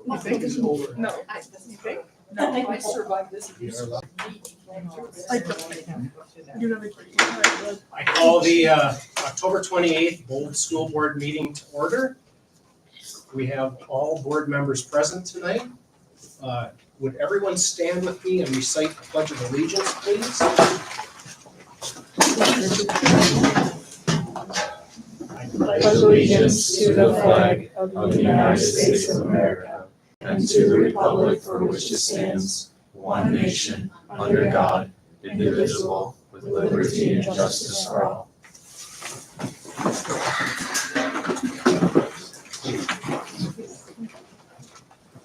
You think it's over? No. You think? No. I survived this. I don't. You have a great. All right, good. I call the October 28th Bold School Board meeting to order. We have all board members present tonight. Would everyone stand with me and recite the Pledge of Allegiance, please? I pledge allegiance to the flag of the United States of America and to the republic for which it stands, one nation, under God, indivisible, with liberty and justice for all.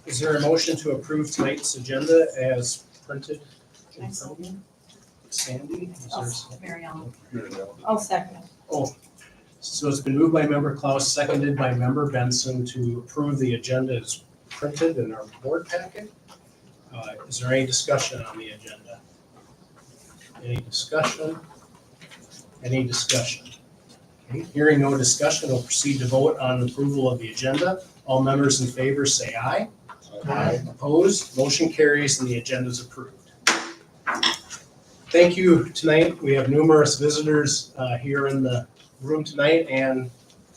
Is there a motion to approve tonight's agenda as printed? Sandy? Is there- Mary Ellen. I'll second. So it's been moved by member Klaus, seconded by member Benson to approve the agenda as printed in our board packet. Is there any discussion on the agenda? Any discussion? Any discussion? Okay, hearing no discussion, we'll proceed to vote on approval of the agenda. All members in favor say aye. Aye. Opposed? Motion carries and the agenda is approved. Thank you tonight. We have numerous visitors here in the room tonight, and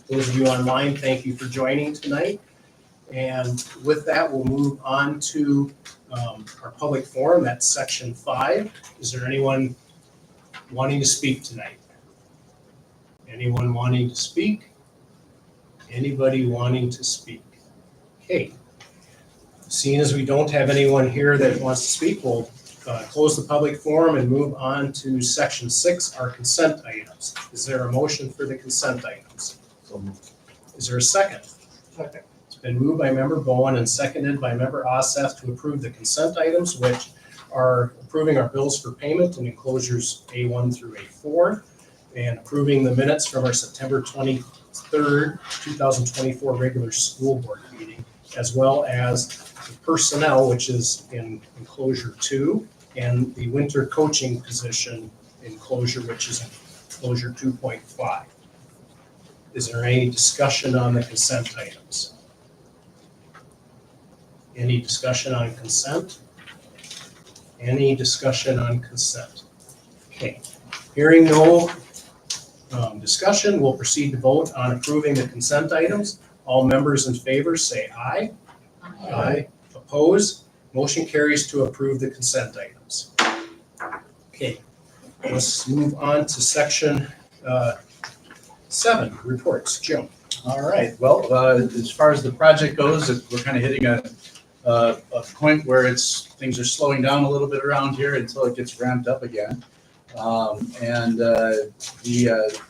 those of you online, thank you for joining tonight. And with that, we'll move on to our public forum. That's section 5. Is there anyone wanting to speak tonight? Anyone wanting to speak? Anybody wanting to speak? Okay. Seeing as we don't have anyone here that wants to speak, we'll close the public forum and move on to section 6, our consent items. Is there a motion for the consent items? Is there a second? Second. It's been moved by member Bowen and seconded by member Oseth to approve the consent items, which are approving our bills for payment in enclosures A1 through A4, and approving the minutes from our September 23rd, 2024 regular school board meeting, as well as the personnel, which is in enclosure 2, and the winter coaching position enclosure, which is enclosure 2.5. Is there any discussion on the consent items? Any discussion on consent? Any discussion on consent? Okay, hearing no discussion, we'll proceed to vote on approving the consent items. All members in favor say aye. Aye. Opposed? Motion carries to approve the consent items. Okay, let's move on to section 7, reports. Jim. All right, well, as far as the project goes, we're kind of hitting a point where things are slowing down a little bit around here until it gets ramped up again.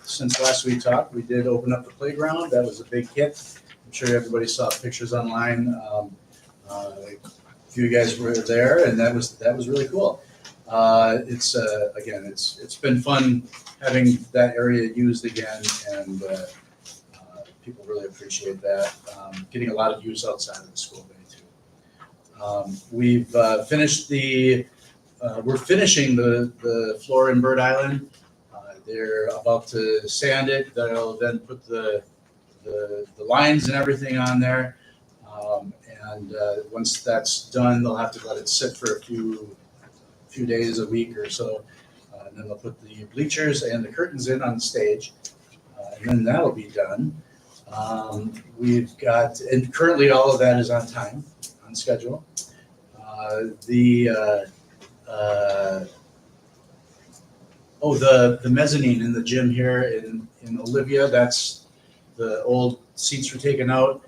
Since last we talked, we did open up the playground. That was a big hit. I'm sure everybody saw pictures online. A few guys were there, and that was really cool. It's been fun having that area used again, and people really appreciate that. Getting a lot of use outside of the school day too. We've finished we're finishing the floor in Bird Island. They're about to sand it. They'll then put the lines and everything on there. Once that's done, they'll have to let it sit for a few days, a week or so. And then they'll put the bleachers and the curtains in on the stage. And then that'll be done. We've got, and currently all of that is on time, on schedule. The mezzanine in the gym here in Olivia, that's the old seats were taken out.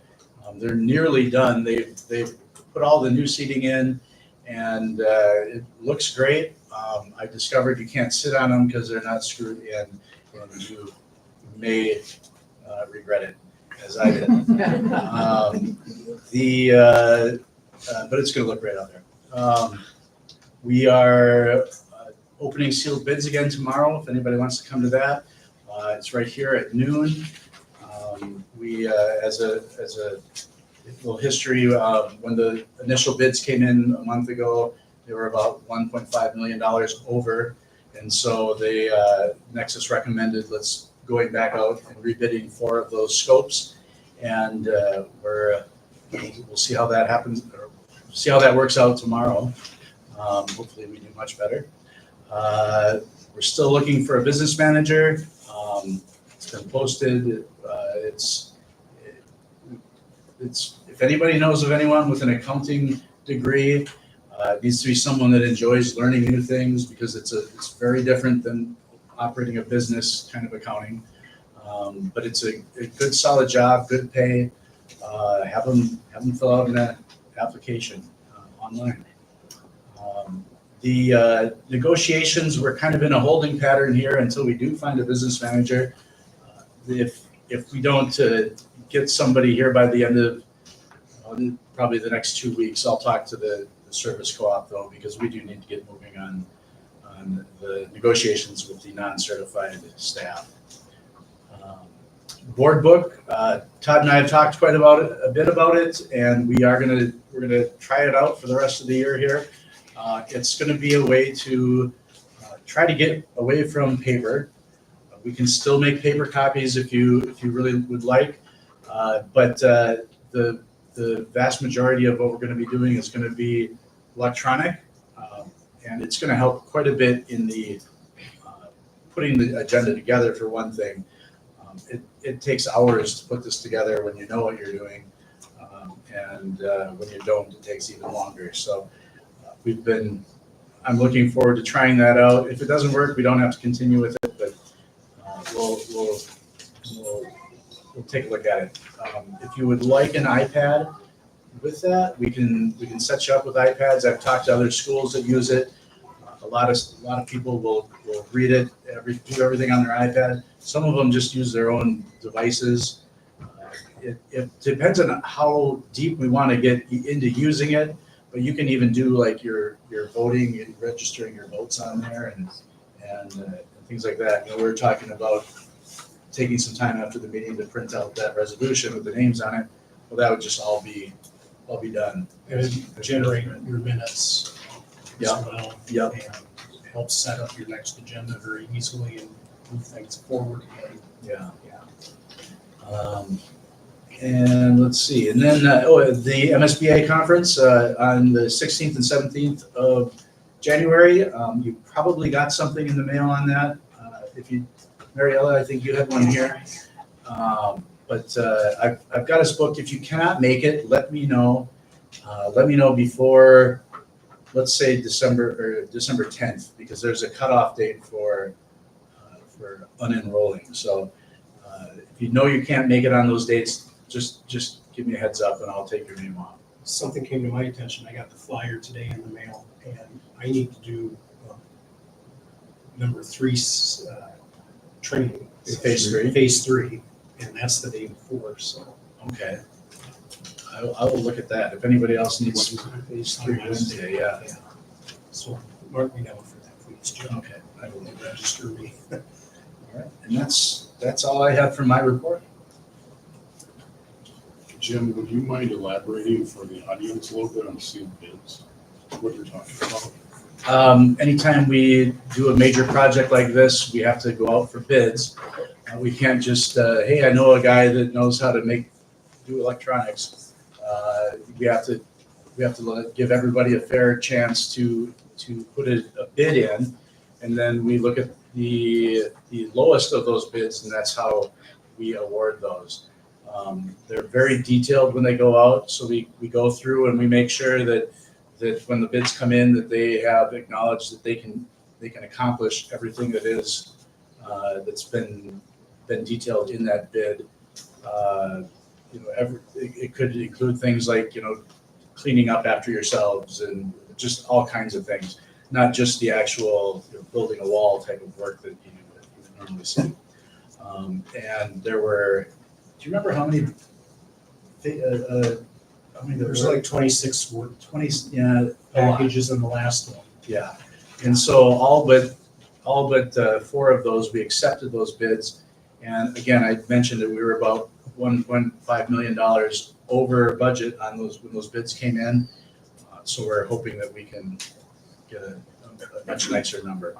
They're nearly done. They've put all the new seating in, and it looks great. I discovered you can't sit on them because they're not screwed in, and you may regret it, as I did. But it's going to look great out there. We are opening sealed bids again tomorrow. If anybody wants to come to that, it's right here at noon. We, as a little history, when the initial bids came in a month ago, they were about $1.5 million over. And so they, Nexus recommended going back out and rebidding 4 of those scopes. And we're we'll see how that happens, or see how that works out tomorrow. Hopefully we do much better. We're still looking for a business manager. It's been posted. It's if anybody knows of anyone with an accounting degree, it needs to be someone that enjoys learning new things, because it's very different than operating a business kind of accounting. But it's a good solid job, good pay. Have them fill out an application online. The negotiations, we're kind of in a holding pattern here until we do find a business manager. If we don't get somebody here by the end of probably the next 2 weeks, I'll talk to the service co-op though, because we do need to get moving on the negotiations with the non-certified staff. Board book, Todd and I have talked a bit about it, and we're gonna try it out for the rest of the year here. It's gonna be a way to try to get away from paper. We can still make paper copies if you really would like, but the vast majority of what we're gonna be doing is gonna be electronic, and it's gonna help quite a bit in the putting the agenda together for one thing. It takes hours to put this together when you know what you're doing, and when you don't, it takes even longer. So I'm looking forward to trying that out. If it doesn't work, we don't have to continue with it, but we'll take a look at it. If you would like an iPad with that, we can set you up with iPads. I've talked to other schools that use it. A lot of people will read it, do everything on their iPad. Some of them just use their own devices. It depends on how deep we want to get into using it, but you can even do like your voting and registering your votes on there and things like that. You know, we were talking about taking some time after the meeting to print out that resolution with the names on it. Well, that would just all be done. And it'd generate your minutes as well. Yep. And help set up your next agenda very easily and move things forward. Yeah. And let's see, and then, the MSBA conference, on the 16th and 17th of January. You probably got something in the mail on that. Mariella, I think you had one here. But I've got us booked. If you cannot make it, let me know. Let me know before, let's say December 10th, because there's a cutoff date for unenrolling. So if you know you can't make it on those dates, just give me a heads up and I'll take your name off. Something came to my attention. I got the flyer today in the mail, and I need to do number 3 training. Phase 3? Phase 3, and that's the day before, so. Okay. I will look at that. If anybody else needs Phase 3 Wednesday, yeah. So mark me down for that, please, Jim. Okay, I will do that. Register me. All right, and that's all I have for my report. Jim, would you mind elaborating for the audience a little bit on sealed bids, what you're talking about? Anytime we do a major project like this, we have to go out for bids. We can't just, hey, I know a guy that knows how to do electronics. We have to give everybody a fair chance to put a bid in, and then we look at the lowest of those bids, and that's how we award those. They're very detailed when they go out, so we go through and we make sure that when the bids come in, that they have acknowledged that they can accomplish everything that is that's been detailed in that bid. It could include things like cleaning up after yourselves and just all kinds of things, not just the actual building a wall type of work that you would normally see. And there were. Do you remember how many there There's were? like 26 20, yeah, a lot. packages in the last one. Yeah, and so all but 4 of those, we accepted those bids. And again, I mentioned that we were about $1.5 million over budget on those when those bids came in. So we're hoping that we can get a much nicer number.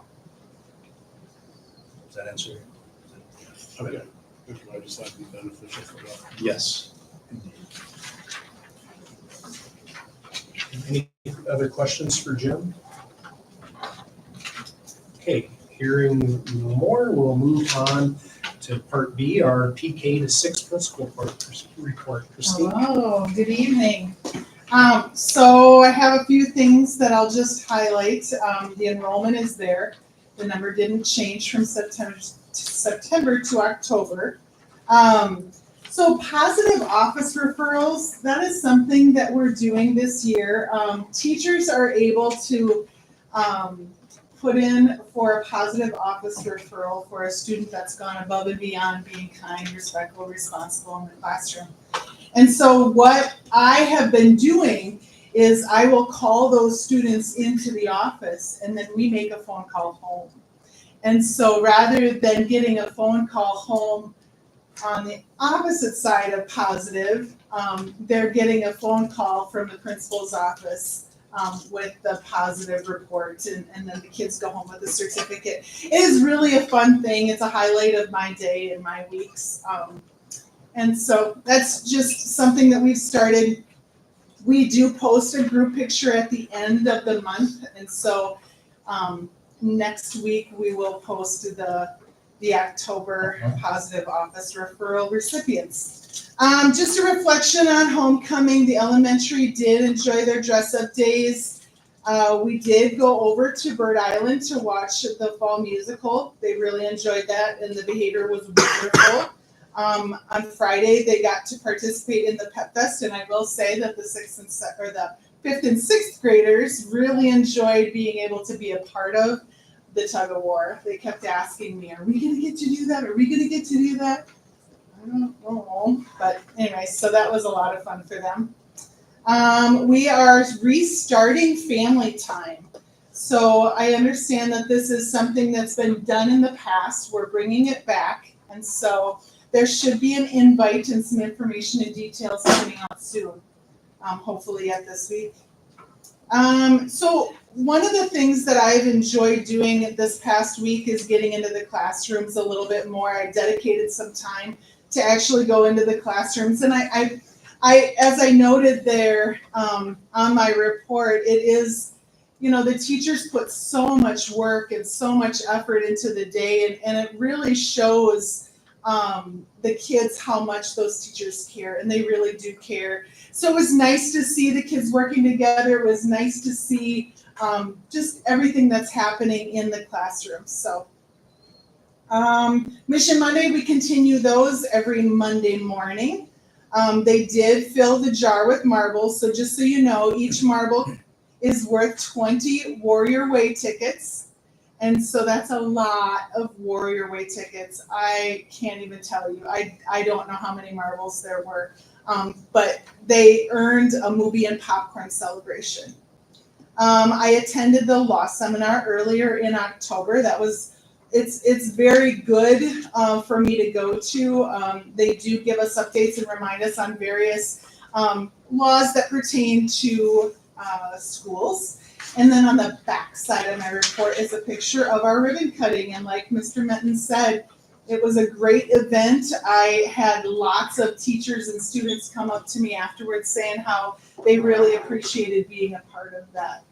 Does that answer? Okay. I just like to be beneficial for that. Yes. Indeed. Any other questions for Jim? Okay, hearing no more, we'll move on to part B, our PK to 6 principal report. Christine? Hello, good evening. So I have a few things that I'll just highlight. The enrollment is there. The number didn't change from September to October. So positive office referrals, that is something that we're doing this year. Teachers are able to put in for a positive office referral for a student that's gone above and beyond being kind, respectful, responsible in the classroom. And so what I have been doing is I will call those students into the office and then we make a phone call home. And so rather than getting a phone call home on the opposite side of positive, they're getting a phone call from the principal's office with the positive report, and then the kids go home with a certificate. It is really a fun thing. It's a highlight of my day and my weeks. And so that's just something that we've started. We do post a group picture at the end of the month, and so next week we will post the October positive office referral recipients. Just a reflection on homecoming. The elementary did enjoy their dress-up days. We did go over to Bird Island to watch the fall musical. They really enjoyed that, and the behavior was wonderful. On Friday, they got to participate in the Pep Fest, and I will say that the 5th and 6th graders really enjoyed being able to be a part of the tug of war. They kept asking me, "Are we going to get to do that? Are we going to get to do that?" I don't know, but anyway, so that was a lot of fun for them. We are restarting family time. So I understand that this is something that's been done in the past. We're bringing it back, and so there should be an invite and some information and details coming out soon, hopefully at this week. So one of the things that I've enjoyed doing this past week is getting into the classrooms a little bit more. I dedicated some time to actually go into the classrooms, and I as I noted there on my report, it is, you know, the teachers put so much work and so much effort into the day, and it really shows the kids how much those teachers care, and they really do care. So it was nice to see the kids working together. It was nice to see just everything that's happening in the classroom. So Mission Monday, we continue those every Monday morning. They did fill the jar with marbles. So just so you know, each marble is worth 20 Warrior Way tickets. And so that's a lot of Warrior Way tickets. I can't even tell you. I don't know how many marbles there were. But they earned a movie and popcorn celebration. I attended the law seminar earlier in October. It's very good for me to go to. They do give us updates and remind us on various laws that pertain to schools. And then on the back side of my report is a picture of our ribbon cutting. And like Mr. Menton said, it was a great event. I had lots of teachers and students come up to me afterwards saying how they really appreciated being a part of that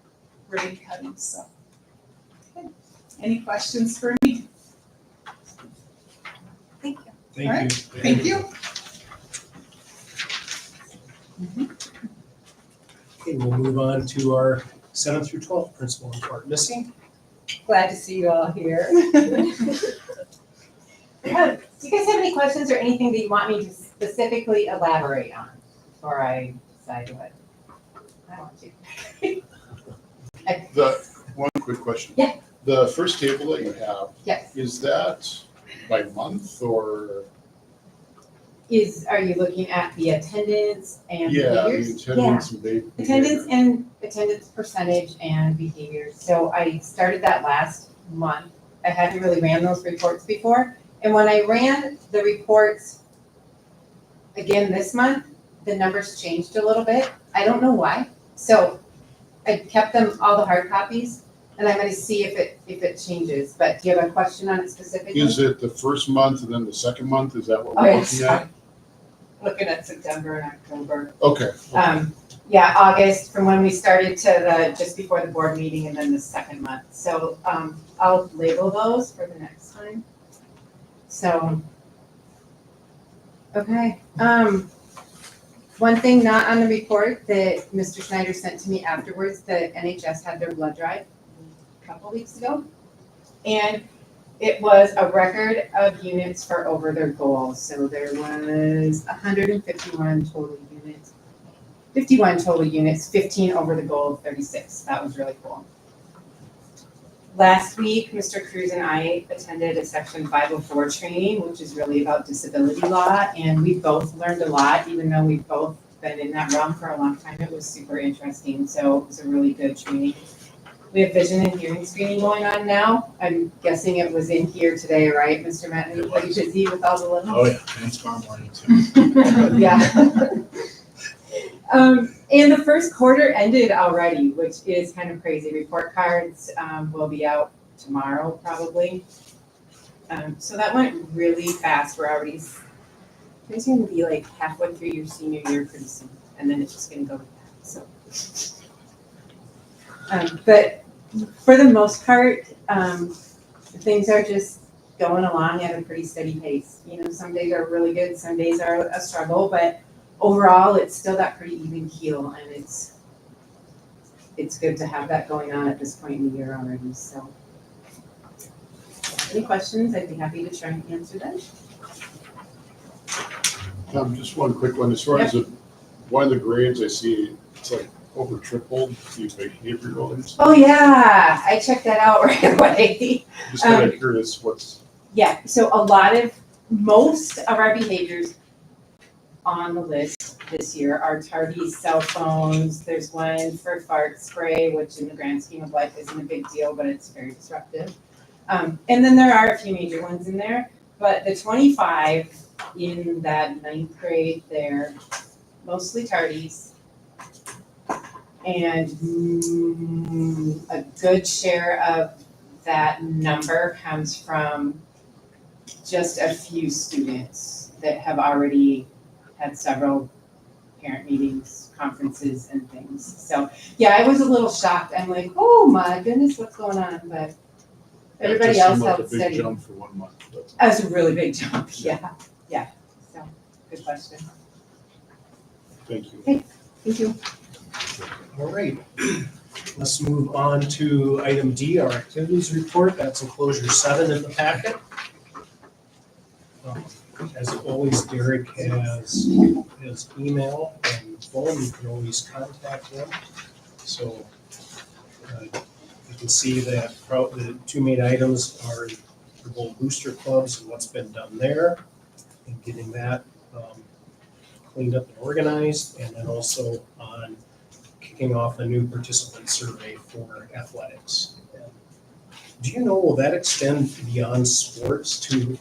ribbon cutting. So, okay. Any questions for me? Thank you. Thank All you. right. Thank you. Okay, we'll move on to our 7th through 12th principal report. Missy? Glad to see you all here. Do you guys have any questions or anything that you want me to specifically elaborate on before I decide what I want to? One quick question. Yeah. The first table that you have, Yes. is that by month or? Are you looking at the attendance and Yeah, the behaviors? attendance and behavior. Attendance and attendance percentage and behaviors. So I started that last month. I hadn't really ran those reports before. And when I ran the reports again this month, the numbers changed a little bit. I don't know why. So I kept them, all the hard copies, and I'm gonna see if it changes. But do you have a question on it specifically? Is it the first month and then the second month? Is that what Oh, we're yes. looking at? Looking at September and October. Okay. Yeah, August, from when we started to just before the board meeting and then the second month. So, I'll label those for the next time. So, okay, one thing not on the report that Mr. Schneider sent to me afterwards, the NHS had their blood drive a couple weeks ago. And it was a record of units for over their goal. So there was 151 total units. 51 total units, 15 over the goal of 36. That was really cool. Last week, Mr. Cruz and I attended a Section 504 training, which is really about disability law, and we both learned a lot, even though we've both been in that realm for a long time. It was super interesting, so it was a really good training. We have vision and hearing screening going on now. I'm guessing it was in here today, right, Mr. Matt? It Are you was. busy with all the little? Oh, yeah, and tomorrow morning too. Yeah. And the first quarter ended already, which is kind of crazy. Report cards will be out tomorrow, probably. So that went really fast. We're already, it's going to be like halfway through your senior year pretty soon, and then it's just going to go with that. So, but for the most part, things are just going along at a pretty steady pace. You know, some days are really good, some days are a struggle, but overall, it's still that pretty even keel, and it's good to have that going on at this point in the year already, so. Any questions? I'd be happy to try and answer them. Just one quick one, as far as one of the grades, I see it's like over tripled the behavioral. Oh, yeah, I checked that out right away. Just kind of curious what's, Yeah, so most of our behaviors on the list this year are tardy cell phones. There's one for fart spray, which in the grand scheme of life isn't a big deal, but it's very disruptive. And then there are a few major ones in there, but the 25 in that 9th grade there, mostly tardies. And a good share of that number comes from just a few students that have already had several parent meetings, conferences, and things. So, yeah, I was a little shocked. I'm like, oh my goodness, what's going on? But everybody else held a big steady. jump for 1 month. That was a really big jump, yeah. So, good question. Thank you. Thank you. All right, let's move on to item D, our activities report. That's enclosure 7 in the packet. As always, Derek has his email and phone. You can always contact him. So you can see that the two main items are the both booster clubs and what's been done there, and getting that cleaned up and organized, and then also on kicking off a new participant survey for athletics. Do you know, will that extend beyond sports to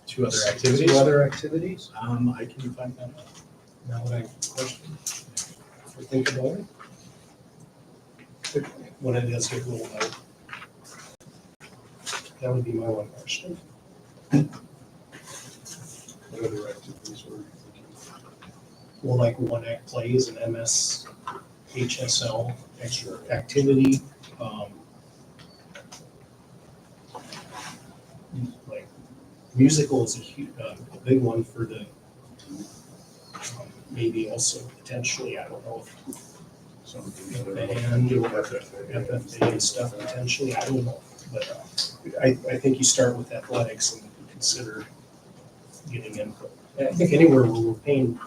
Two other activities. other activities? I can find that out. Now that I question, or think about it. When it does get rolled out. That would be my one question. What other activities were you thinking? Well, like One Act Plays and MS HSL extra activity. Like musical is a big one for the, maybe also potentially, I don't know if Something other band or FFA. FFA and stuff potentially, I don't know. But I think you start with athletics and consider getting input. And I think anywhere where we're paying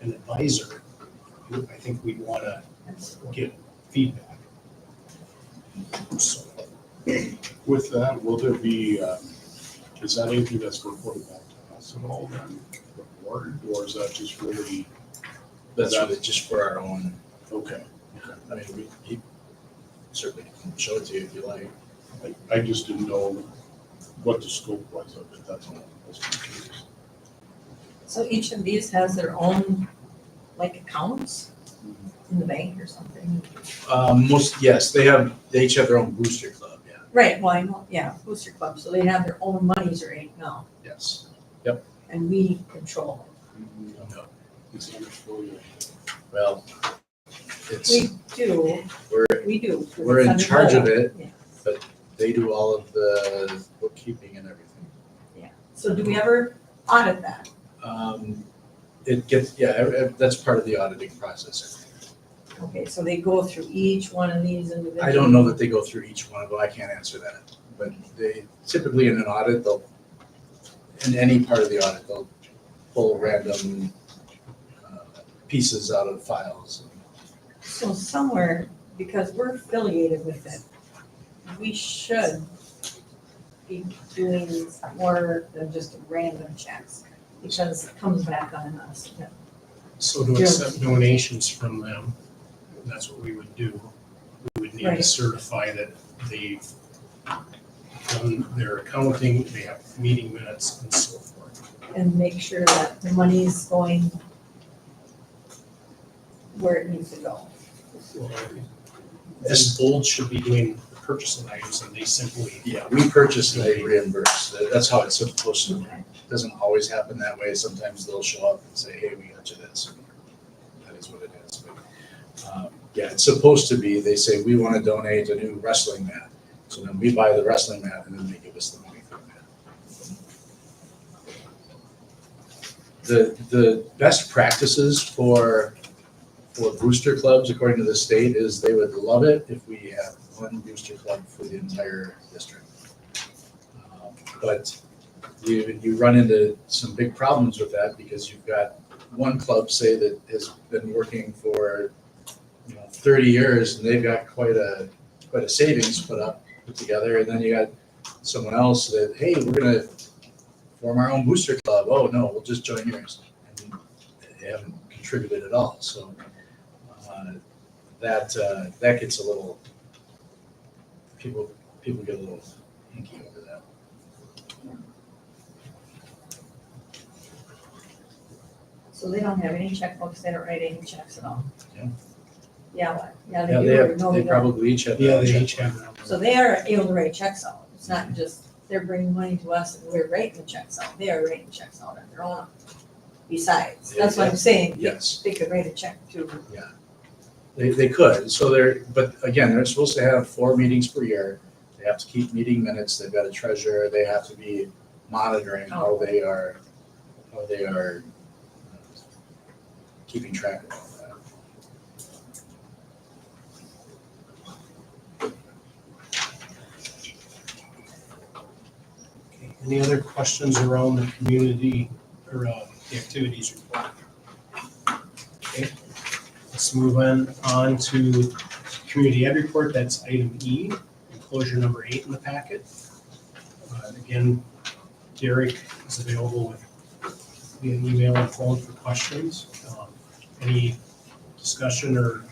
an advisor, I think we'd want to get feedback. So, With that, will there be, is that anything that's reported back to us at all then, the board, or is that just really, That's really just for our own, okay. I mean, he certainly can show it to you if you like. I just didn't know what the scope was of it, that's all. I was curious. So each of these has their own, like, accounts in the bank or something? Yes, they each have their own booster club, yeah. Right, well, I know, yeah, booster club, so they have their own monies or ain't now, Yes. and we control No. It's under full year. Well, it's, We do, we're, we do. 'cause we're it's in under charge of NOAA. it. Yeah. They do all of the bookkeeping and everything. So do we ever audit that? It gets, yeah, that's part of the auditing process. Okay, so they go through each one of these individually? I don't know that they go through each one, but I can't answer that. But they typically in an audit, in any part of the audit, they'll pull random pieces out of files. So somewhere, because we're affiliated with it, we should be doing more than just random checks, because it comes back on us. So to accept donations from them, that's what we would do. We would need to Right. certify that they've done their accounting, they have meeting minutes and so forth. And make sure that the money's going where it needs to go. This bold should be doing the purchase of items and they simply, Yeah, we purchase and they reimburse. That's how it's supposed to be. Okay. It doesn't always happen that way. Sometimes they'll show up and say, hey, we got you this. And that is what it is. But, yeah, it's supposed to be, they say, we want to donate a new wrestling mat. So then we buy the wrestling mat and then they give us the money for that. The best practices for booster clubs, according to the state, is they would love it if we had one booster club for the entire district. But you run into some big problems with that because you've got one club, say, that has been working for 30 years and they've got quite a savings put together, and then you got someone else that, hey, we're gonna form our own booster club. Oh no, we'll just join yours, and they haven't contributed at all. So that gets a little, people get a little hinky over that. So they don't have any checkbooks, they don't write any checks at all? Yeah. Yeah, Yeah, they do, they or have, no, they they don't? probably each have. yeah, their own they check. each have their own. So they are able to write checks out, it's not just they're bringing money to us and we're writing the checks out, they are writing checks out on their own besides, that's what I'm saying. Yes. They could write a check too. They could, so but again, they're supposed to have 4 meetings per year. They have to keep meeting minutes, they've got a treasurer, they have to be monitoring how they are keeping track of all that. Okay, any other questions around the community or the activities report? Okay, let's move on to community ed report. That's item E, enclosure number 8 in the packet. Again, Derek is available via email and phone for questions. Any discussion or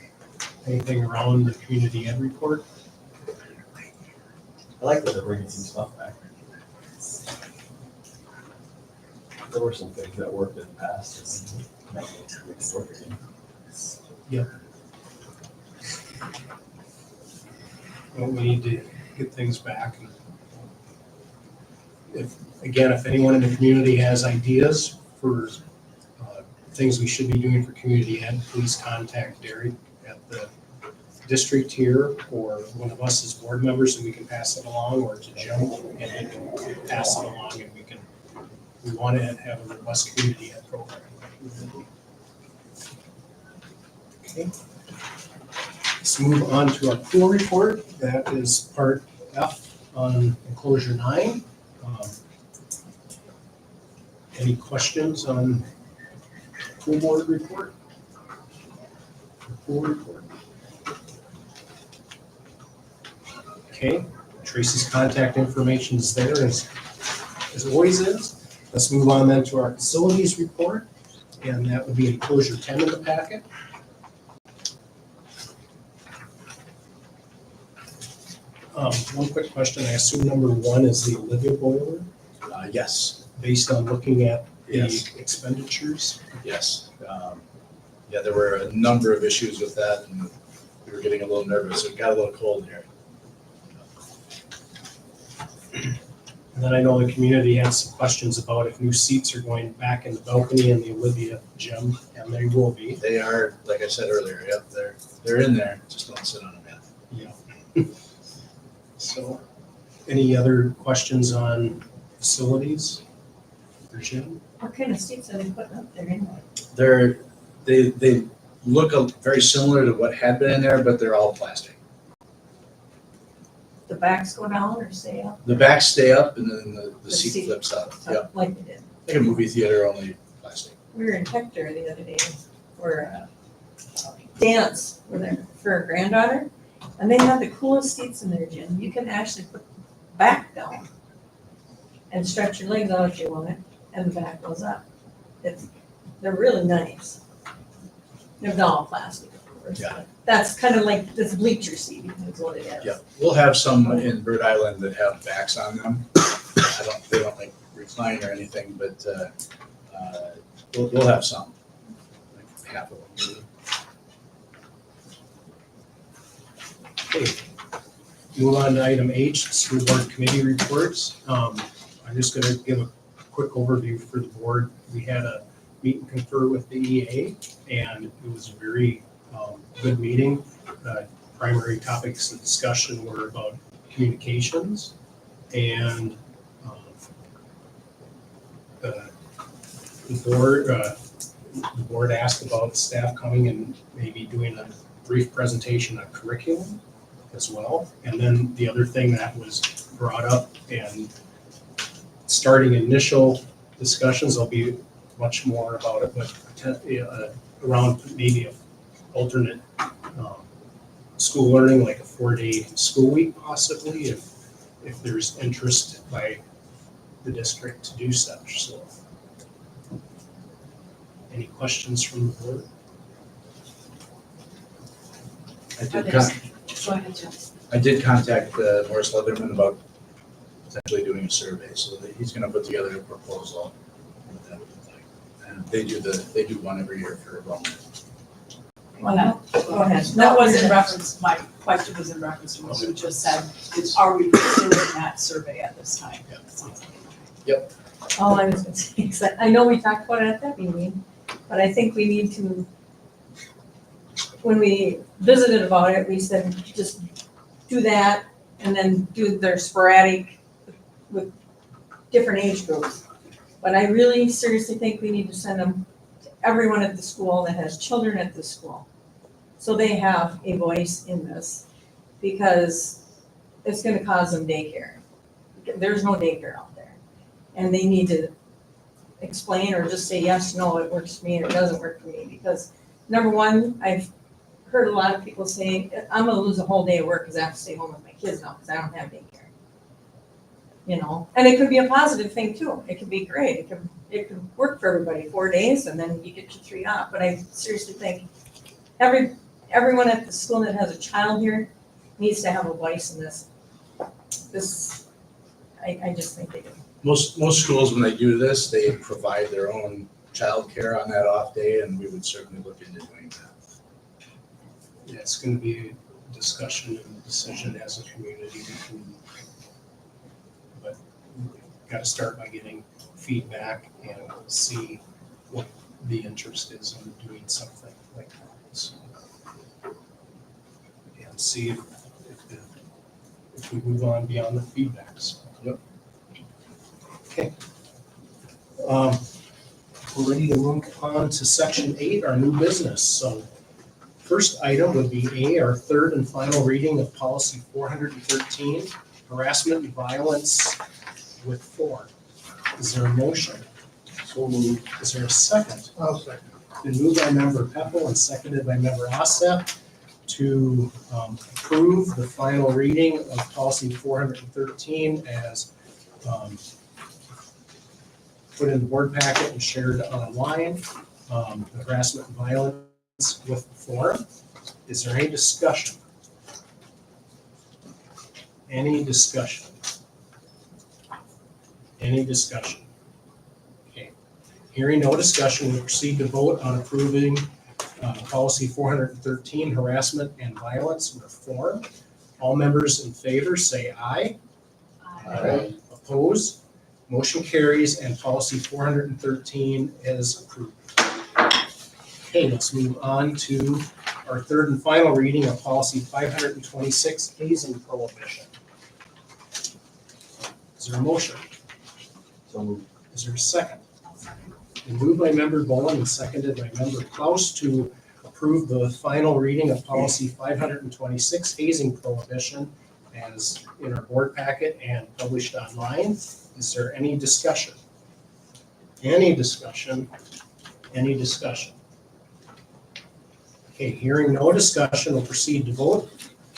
anything around the community ed report? I like that they're bringing some stuff back. There were some things that worked in the past. And we can work again. Well, we need to get things back. If anyone in the community has ideas for things we should be doing for community ed, please contact Derek at the district here or one of us as board members and we can pass it along, or to Jim and he can pass it along, and we want to have a robust community ed program. Okay. Let's move on to our pool report. That is part F on enclosure 9. Any questions on pool board report? Pool report. Okay, Tracy's contact information is there as always is. Let's move on then to our facilities report, and that would be enclosure 10 in the packet. One quick question, I assume number 1 is the Olivia boiler, Yes. based on looking at the Yes. expenditures. Yes. Yeah, there were a number of issues with that, and we were getting a little nervous. It got a little cold here. And then I know the community had some questions about if new seats are going back in the balcony in the Olivia gym, and they will be. They are, like I said earlier, yep, they're in there, just don't sit on them yet. Yeah. So, any other questions on facilities or gym? What kind of seats are they putting up there anyway? They look very similar to what had been in there, but they're all plastic. The backs go down or stay up? The backs stay up and then the The seat seat. flips up, yep, Like we did. like a movie theater, only plastic. We were in Hector the other day for a dance with for a granddaughter, and they have the coolest seats in their gym. You can actually put the back down and stretch your legs out if you want it, and the back goes up. They're really nice. They're all plastic, of course. Yeah. But that's kind of like this bleacher seat is what it is. Yeah, we'll have some in Bird Island that have backs on them. They don't like recline or anything, but we'll have some, like half of them. Okay. Move on to item H, school board committee reports. I'm just gonna give a quick overview for the board. We had a meet and confer with the EA, and it was a very good meeting. Primary topics of discussion were about communications and the board asked about staff coming and maybe doing a brief presentation on curriculum as well. And then the other thing that was brought up and starting initial discussions, there'll be much more about it, but around maybe an alternate school learning, like a 4-day school week possibly, if there's interest by the district to do such, so. Any questions from the board? I did contact Morris Leatherman about potentially doing a survey, so that he's gonna put together a proposal. What that would look like. And they do one every year for enrollment. Go ahead. That was in reference, my question was in reference to what you just said, is are we considering that survey at this time? All I was gonna say is that I know we talked about it at that meeting, but I think we need to, when we visited about it, we said just do that and then do their sporadic with different age groups. But I really seriously think we need to send them to everyone at the school that has children at the school. So they have a voice in this, because it's gonna cause them daycare. There's no daycare out there. And they need to explain or just say, yes, no, it works for me, or it doesn't work for me. Because number one, I've heard a lot of people say, I'm gonna lose a whole day of work because I have to stay home with my kids now because I don't have daycare. You know, and it could be a positive thing too. It could be great. It could work for everybody, 4 days, and then you get your 3 off. But I seriously think everyone at the school that has a child here needs to have a voice in this. I just think they do. Most schools, when they do this, they provide their own childcare on that off day, and we would certainly look into doing that. Yeah, it's gonna be a discussion and decision as a community. But we've gotta start by getting feedback and see what the interest is in doing something like that. So, and see if we move on beyond the feedbacks. Yep. Okay. We're ready to move on to section 8, our new business. So first item would be A, our third and final reading of policy 413, harassment and violence with form. Is there a motion? So moved. Is there a second? I'll second. Been moved by member Peppel and seconded by member Assep to approve the final reading of policy 413 as put in the board packet and shared online, the harassment and violence with the forum. Is there any discussion? Any discussion? Any discussion? Okay. Hearing no discussion, we proceed to vote on approving policy 413, harassment and violence with forum. All members in favor say aye. Aye. Opposed? Motion carries and policy 413 is approved. Okay, let's move on to our third and final reading of policy 526, hazing prohibition. Is there a motion? So moved. Is there a second? Been moved by member Bowen and seconded by member Klaus to approve the final reading of policy 526, hazing prohibition, as in our board packet and published online. Is there any discussion? Any discussion? Any discussion? Okay, hearing no discussion, we'll proceed to vote.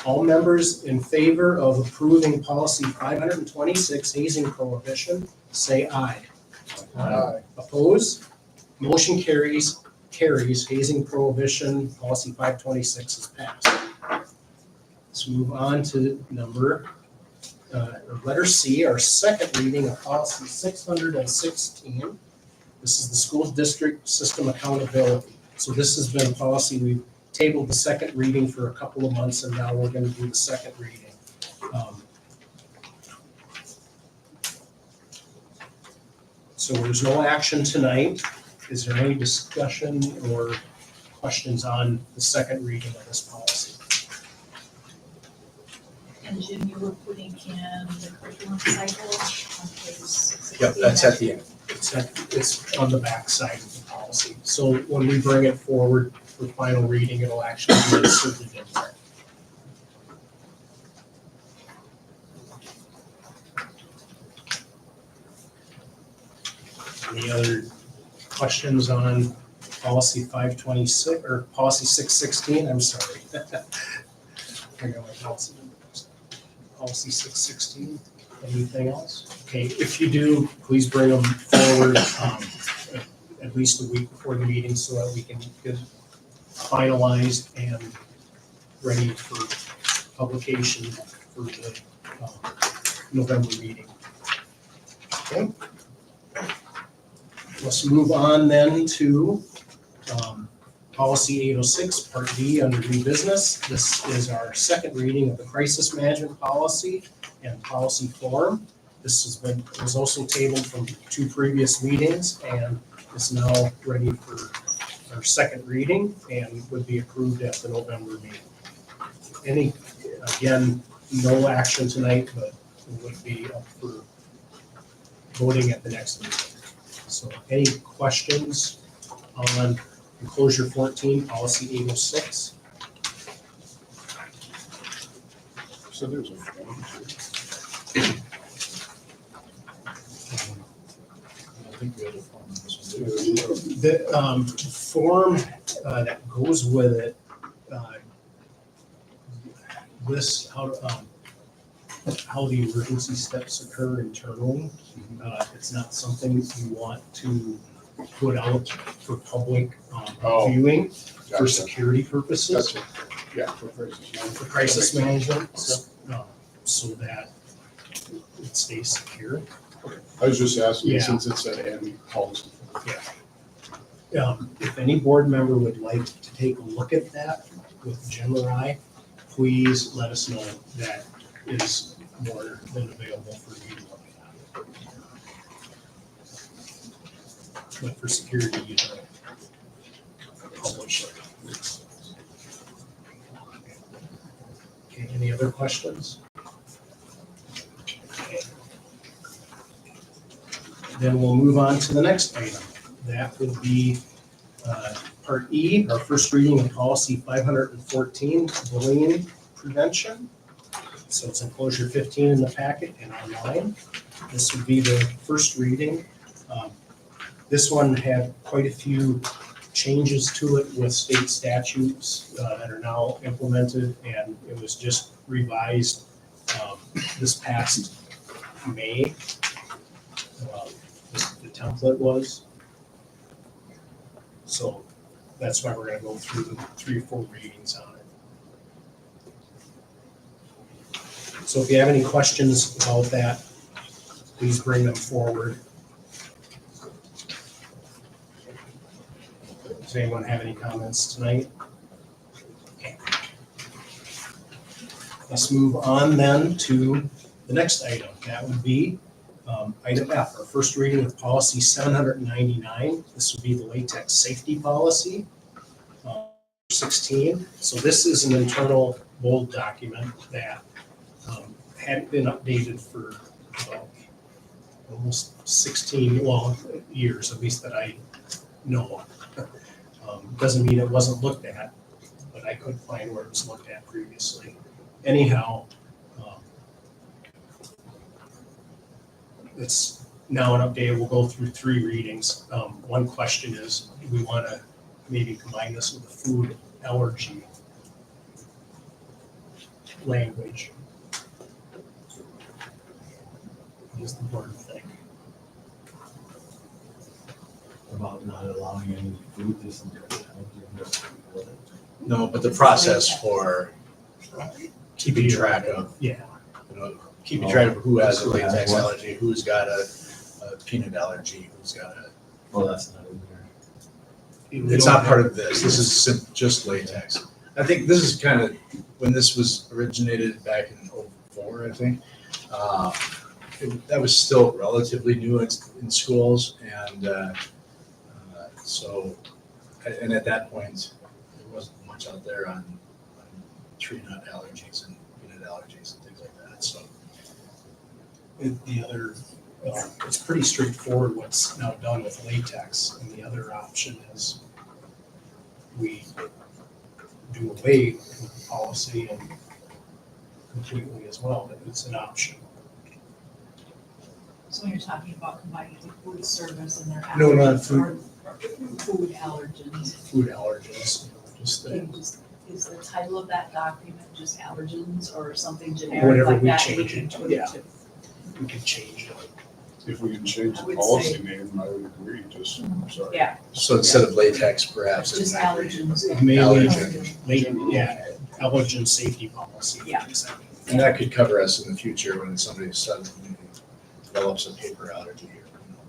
All members in favor of approving policy 526, hazing prohibition, say aye. Aye. Opposed? Motion carries, hazing prohibition, policy 526 is passed. Let's move on to letter C, our second reading of policy 616. This is the school district system accountability. So this has been a policy, we've tabled the second reading for a couple of months, and now we're going to do the second reading. So there's no action tonight. Is there any discussion or questions on the second reading of this policy? And Jim, you were putting in the curriculum cycle on page 660. Yep, that's at the end. It's on the back side of the policy. So when we bring it forward for final reading, it'll actually be inserted in there. Any other questions on policy 526 or policy 616? I'm sorry. I got my policy numbers. Policy 616. Anything else? Okay, if you do, please bring them forward at least a week before the meeting so that we can get finalized and ready for publication for the November meeting. Okay. Let's move on then to policy 806, part D under new business. This is our second reading of the crisis management policy and policy form. This was also tabled from 2 previous meetings and is now ready for our second reading and would be approved at the November meeting. Again, no action tonight, but it would be up for voting at the next meeting. So any questions on enclosure 14, policy 806? So there's a form. I think we had a form on this one too. The form that goes with it lists how the emergency steps occur internally. It's not something you want to put out for public viewing for Gotcha. security purposes, Gotcha. Yeah, for crisis management. for crisis management, so that it stays secure. I was just asking, Yeah. since it's an end policy. If any board member would like to take a look at that with Jim or I, please let us know. That is more than available for you to look at. But for security, you don't publish it. Okay, any other questions? Okay. Then we'll move on to the next item. That would be part E, our first reading of policy 514, bullying prevention. So it's enclosure 15 in the packet and online. This would be the first reading. This one had quite a few changes to it with state statutes that are now implemented, and it was just revised this past May. The template was. So that's why we're gonna go through the 3 or 4 readings on it. So if you have any questions about that, please bring them forward. Does anyone have any comments tonight? Okay. Let's move on then to the next item. That would be Item F, our first reading of policy 799. This would be the latex safety policy. 16. So this is an internal bold document that hadn't been updated for almost 16 years, at least that I know. Doesn't mean it wasn't looked at, but I couldn't find where it was looked at previously. Anyhow, it's now an update. We'll go through 3 readings. One question is, do we want to maybe combine this with the food allergy language? What does the board think? About not allowing any food disinfection. No, but the process for keeping track of, Yeah. keeping track of who has a latex allergy, who's got a peanut allergy, who's got a, Well, that's not in there. it's not part of this. This is just latex. I think this is kind of, when this was originated back in '04, I think, that was still relatively new in schools, and so, and at that point, there wasn't much out there on tree nut allergies and peanut allergies and things like that, so. The other, it's pretty straightforward what's now done with latex, and the other option is we do away with the policy and completely as well, but it's an option. So when you're talking about combining the food service and their No, not allergens or food allergens, Food allergens, just can the, you just, is the title of that document just allergens or something generic whatever like we that? change can it, tweak yeah. to? we could change it. If we can change I the would policy say- name, I would agree, just, sorry. Yeah, So instead of latex, perhaps just it might be. allergens. Maybe, Allergen. yeah, allergen safety policy. Yeah. And that could cover us in the future when somebody suddenly develops a paper allergy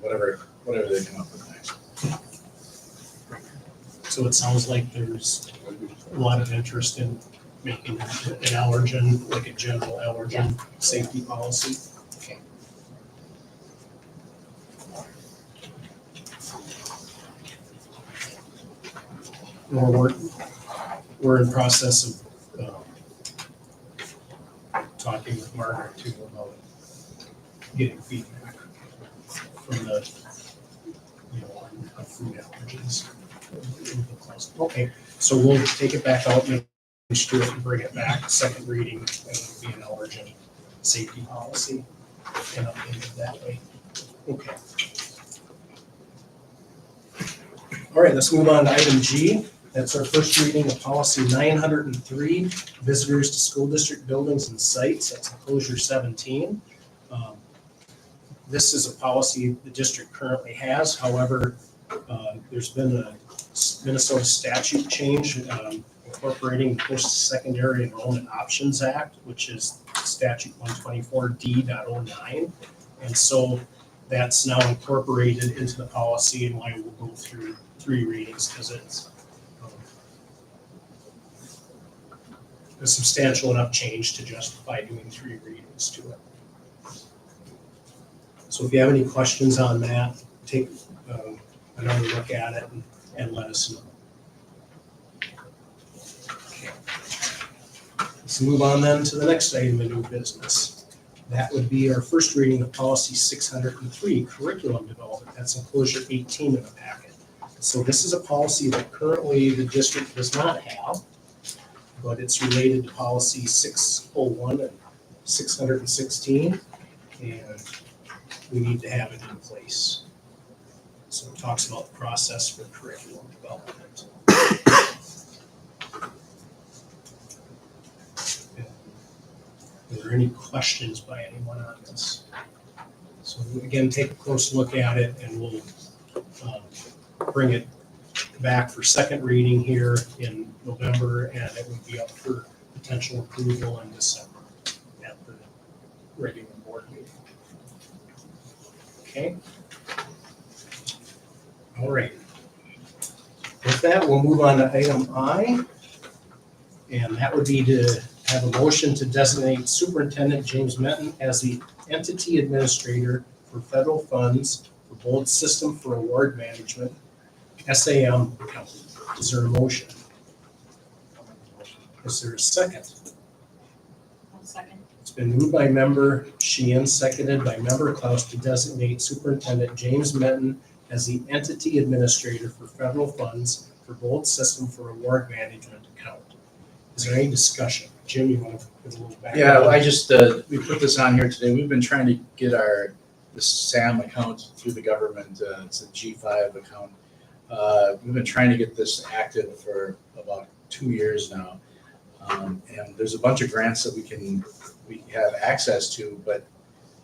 or whatever they come up with next. So it sounds like there's a lot of interest in making an allergen, like a general allergen safety policy. Okay. We're in process of talking with Margaret too about getting feedback from the, on food allergens. Okay, so we'll take it back out, make sure and bring it back, second reading, and it'll be an allergen safety policy, and update it that way. Okay. All right, let's move on to item G. That's our first reading of policy 903, visitors to school district buildings and sites. That's enclosure 17. This is a policy the district currently has. However, there's been a Minnesota statute change incorporating the Post-Secondary Enrollment Options Act, which is statute 124D.09. And so that's now incorporated into the policy, and why we'll go through 3 readings, because it's a substantial enough change to justify doing 3 readings to it. So if you have any questions on that, take another look at it and let us know. Okay. Let's move on then to the next item of new business. That would be our first reading of policy 603, curriculum development. That's enclosure 18 in the packet. So this is a policy that currently the district does not have, but it's related to policy 601 and 616, and we need to have it in place. So it talks about the process for curriculum development. Are there any questions by anyone on this? So again, take a close look at it, and we'll bring it back for second reading here in November, and it would be up for potential approval in December at the regular board meeting. Okay? All right. With that, we'll move on to item I, and that would be to have a motion to designate Superintendent James Menton as the entity administrator for federal funds for Bold System for Award Management, SAM account. Is there a motion? Is there a second? One second. It's been moved by member Sheehan, seconded by member Klaus to designate Superintendent James Menton as the entity administrator for federal funds for Bold System for Award Management account. Is there any discussion? Jim, you want to give a little background? Yeah, I just, we put this on here today. We've been trying to get the SAM account through the government. It's a G5 account. We've been trying to get this active for about 2 years now. And there's a bunch of grants that we have access to, but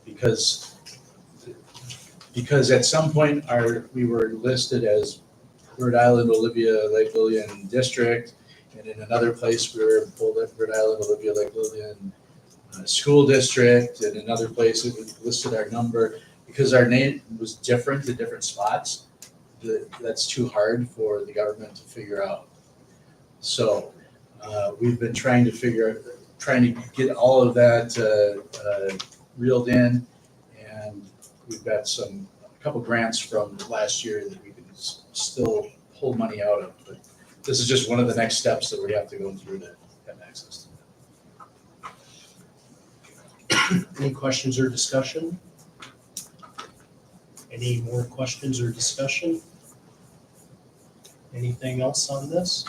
because at some point we were listed as Rhode Island, Olivia, Lake Lillian District, and in another place we were Rhode Island, Olivia, Lake Lillian School District, and another place it listed our number. Because our name was different in different spots, that's too hard for the government to figure out. So we've been trying to get all of that reeled in, and we've got a couple grants from last year that we can still pull money out of. But this is just one of the next steps that we have to go through to have access to. Any questions or discussion? Any more questions or discussion? Anything else on this?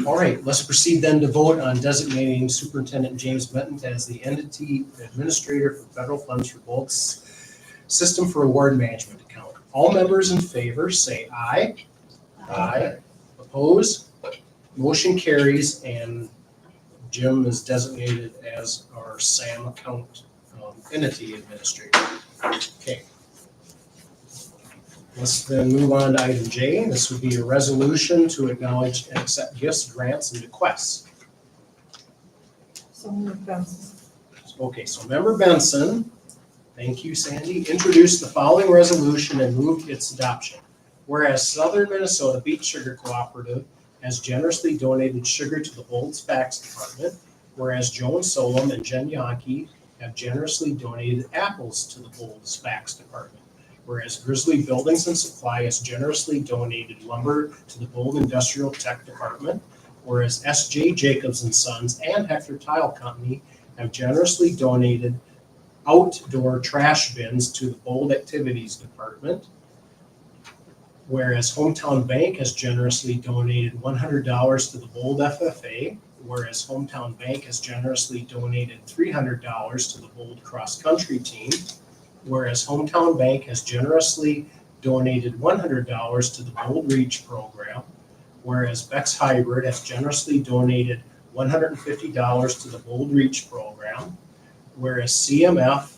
All right, let's proceed then to vote on designating Superintendent James Menton as the entity administrator for federal funds for Bold System for Award Management account. All members in favor say aye. Aye. Oppose? Motion carries, and Jim is designated as our SAM account entity administrator. Okay. Let's then move on to item J. This would be a resolution to acknowledge and accept gifts, grants, and bequests. So moved, Benson. Okay, so member Benson, thank you, Sandy, introduced the following resolution and moved its adoption. Whereas Southern Minnesota Beet Sugar Cooperative has generously donated sugar to the Bold's Facts Department, whereas Joan Solom and Jen Yonke have generously donated apples to the Bold's Facts Department, whereas Grizzly Buildings and Supply has generously donated lumber to the Bold Industrial Tech Department, whereas S.J. Jacobs and Sons and Hector Tile Company have generously donated outdoor trash bins to the Bold Activities Department, whereas Hometown Bank has generously donated $100 to the Bold FFA, whereas Hometown Bank has generously donated $300 to the Bold Cross Country Team, whereas Hometown Bank has generously donated $100 to the Bold Reach program, whereas Beck's Hybrid has generously donated $150 to the Bold Reach program, whereas CMF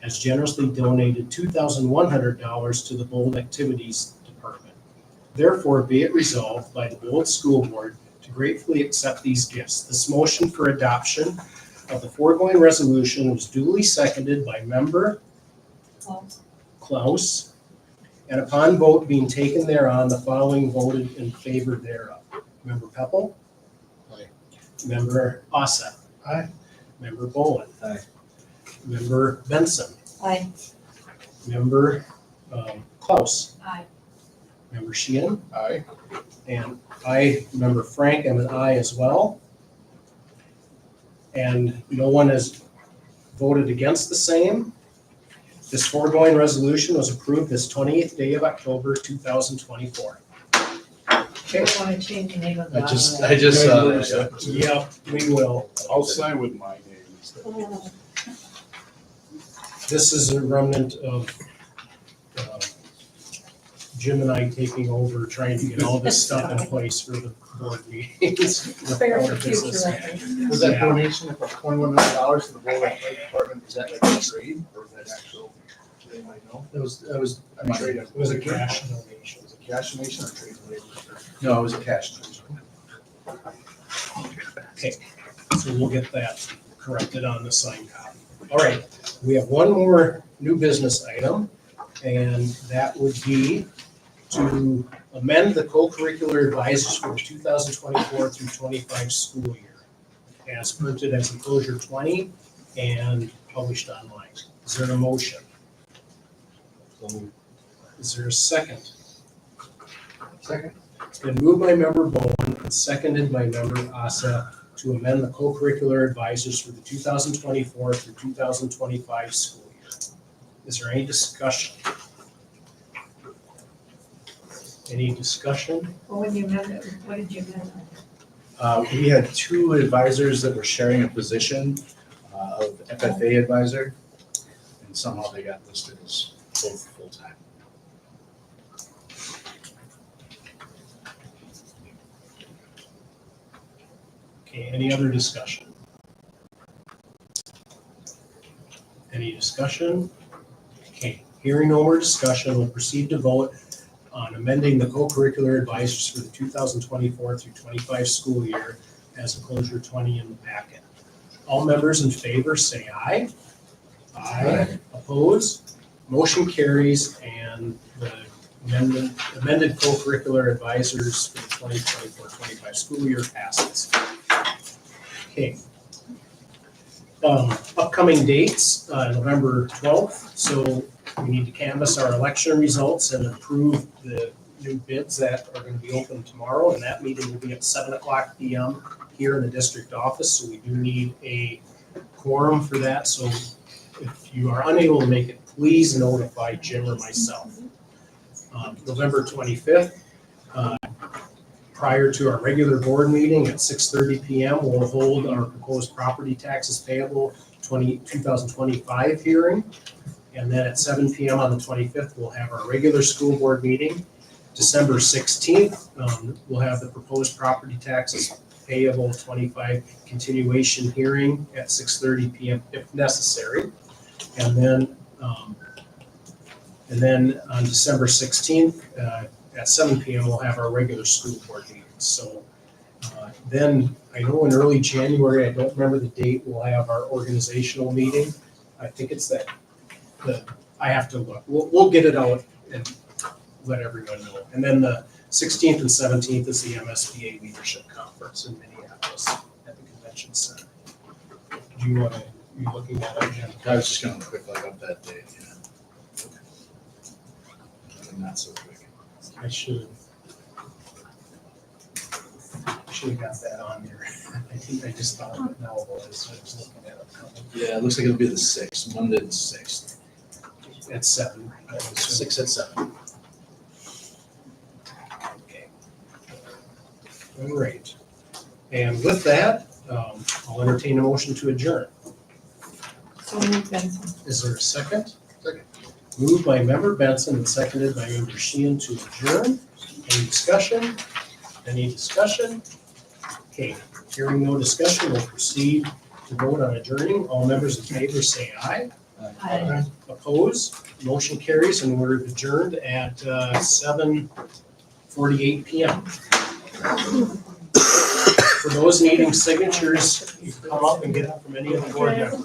has generously donated $2,100 to the Bold Activities Department. Therefore, be it resolved by the Bold School Board to gratefully accept these gifts. This motion for adoption of the foregoing resolution was duly seconded by member Klaus, and upon vote being taken thereon, the following voted in favor thereof. Member Peppel? Aye. Member Ossett? Aye. Member Bowen? Aye. Member Benson? Aye. Member Klaus? Aye. Member Sheehan? Aye. And I, Member Frank, am an aye as well. And no one has voted against the same. This foregoing resolution was approved this 28th day of October, 2024. Do you want to change the name of the? I just saw that. Yep, we will. I'll sign with my name instead. This is a remnant of Jim and I taking over, trying to get all this stuff in place for the board meetings. Fair for future reference. Was that Yeah. donation of $21 million to the Bold Athletic Department, is that like a trade or is that actual, do they might know? It was I mean, trade. It was a cash donation. Was it cash donation or trade labor? No, it was a cash. Okay, so we'll get that corrected on the sign copy. All right, we have one more new business item, and that would be to amend the co-curricular advisors for the 2024 through 25 school year, as printed as enclosure 20 and published online. Is there a motion? Is there a second? Second. It's been moved by member Bowen and seconded by member Asa to amend the co-curricular advisors for the 2024 through 2025 school year. Is there any discussion? Any discussion? Well, when you amend it, what did you amend? We had two advisors that were sharing a position of FFA advisor, and somehow they got listed as both full-time. Okay, any other discussion? Any discussion? Okay, hearing no more discussion, we'll proceed to vote on amending the co-curricular advisors for the 2024 through 25 school year as enclosure 20 in the packet. All members in favor say aye. Aye. Opposed? Motion carries and the amended co-curricular advisors for the 2024-25 school year passes. Okay. Upcoming dates, November 12th, so we need to canvass our election results and approve the new bids that are going to be open tomorrow, and that meeting will be at 7:00 PM here in the district office, so we do need a quorum for that, so if you are unable to make it, please notify Jim or myself. November 25th, prior to our regular board meeting at 6:30 PM, we'll hold our proposed property taxes payable 2025 hearing. And then at 7 PM on the 25th, we'll have our regular school board meeting. December 16th, we'll have the proposed property taxes payable 25 continuation hearing at 6:30 PM if necessary. And then on December 16th, at 7 PM, we'll have our regular school board meeting. So then, I know in early January, I don't remember the date, we'll have our organizational meeting. I think it's I have to look. We'll get it out and let everyone know. And then the 16th and 17th is the MSBA Leadership Conference in Minneapolis at the Convention Center. Do you want to be looking at it, Jim? I was just gonna quick look up that date, yeah. Not so quick. I should have got that on there. I think I just thought of it now, while I was looking at it. Yeah, it looks like it'll be the 6th, Monday the 6th. At 7. 6 at 7. Okay. All right. And with that, I'll entertain a motion to adjourn. So moved, Benson. Is there a second? Second. Moved by member Benson and seconded by member Sheehan to adjourn. Any discussion? Any discussion? Okay, hearing no discussion, we'll proceed to vote on adjourning. All members in favor say aye. Aye. Opposed? Motion carries and we're adjourned at 7:48 PM. For those needing signatures, you can come up and get them from any of the board members.